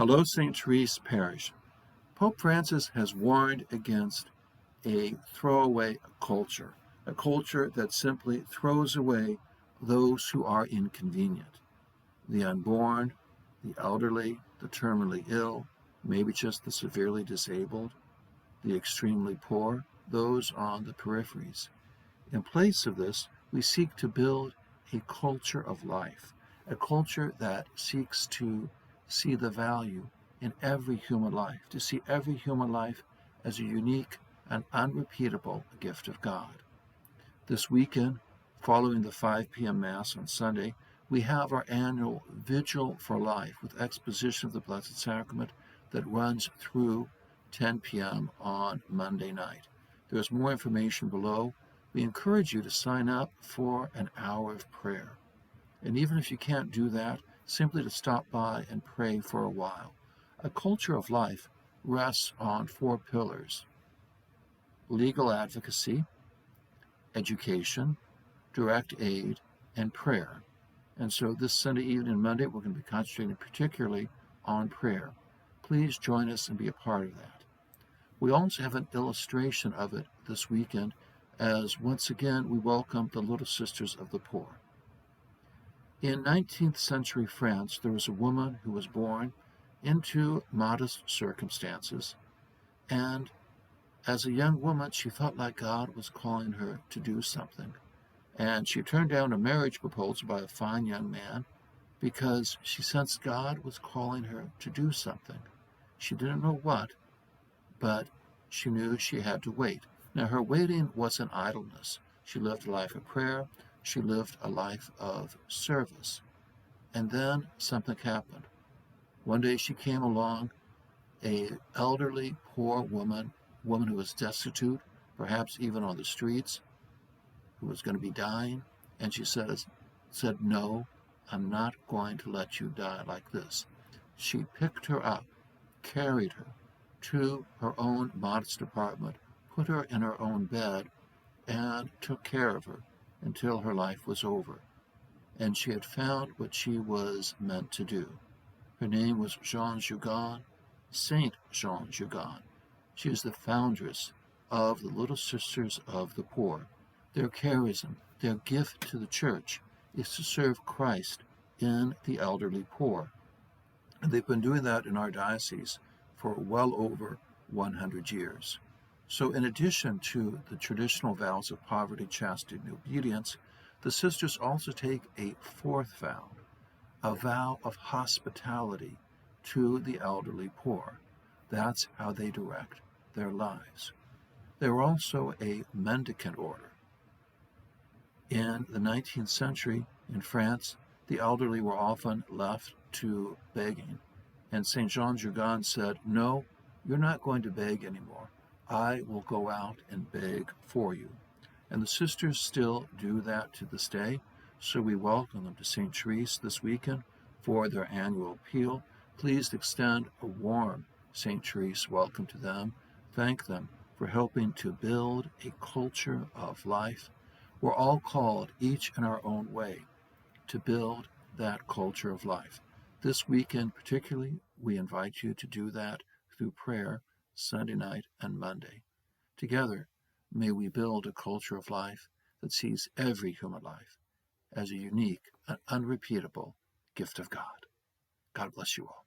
Hello, St. Therese Parish. Pope Francis has warned against a throwaway culture, a culture that simply throws away those who are inconvenient, the unborn, the elderly, the terminally ill, maybe just the severely disabled, the extremely poor, those on the peripheries. In place of this, we seek to build a culture of life, a culture that seeks to see the value in every human life, to see every human life as a unique and unrepeatable gift of God. This weekend, following the 5 p.m. Mass on Sunday, we have our annual Vigil for Life with exposition of the Blessed Sacrament that runs through 10 p.m. on Monday night. There's more information below. We encourage you to sign up for an hour of prayer. And even if you can't do that, simply to stop by and pray for a while. A culture of life rests on 4 pillars: legal advocacy, education, direct aid, and prayer. And so this Sunday evening and Monday, we're going to be concentrating particularly on prayer. Please join us and be a part of that. We also have an illustration of it this weekend as once again we welcome the Little Sisters of the Poor. In 19th century France, there was a woman who was born into modest circumstances, and as a young woman, she felt like God was calling her to do something. And she turned down a marriage proposal by a fine young man because she sensed God was calling her to do something. She didn't know what, but she knew she had to wait. Now, her waiting wasn't idleness. She lived a life of prayer. She lived a life of service. And then something happened. One day she came along, a elderly, poor woman who was destitute, perhaps even on the streets, who was going to be dying, and she said, "No, I'm not going to let you die like this." She picked her up, carried her to her own modest apartment, put her in her own bed, and took care of her until her life was over. And she had found what she was meant to do. Her name was Jeanne Jugan, Saint Jeanne Jugan. She is the foundress of the Little Sisters of the Poor. Their charism, their gift to the Church, is to serve Christ in the elderly poor. And they've been doing that in our diocese for well over 100 years. So in addition to the traditional vows of poverty, chastity, and obedience, the sisters also take a 4th vow, a vow of hospitality to the elderly poor. That's how they direct their lives. They're also a mendicant order. In the 19th century in France, the elderly were often left to begging. And St. Jean Jugan said, "No, you're not going to beg anymore. I will go out and beg for you." And the sisters still do that to this day. So we welcome them to St. Therese this weekend for their annual appeal. Please extend a warm St. Therese welcome to them. Thank them for helping to build a culture of life. We're all called, each in our own way, to build that culture of life. This weekend particularly, we invite you to do that through prayer Sunday night and Monday. Together, may we build a culture of life that sees every human life as a unique and unrepeatable gift of God. God bless you all.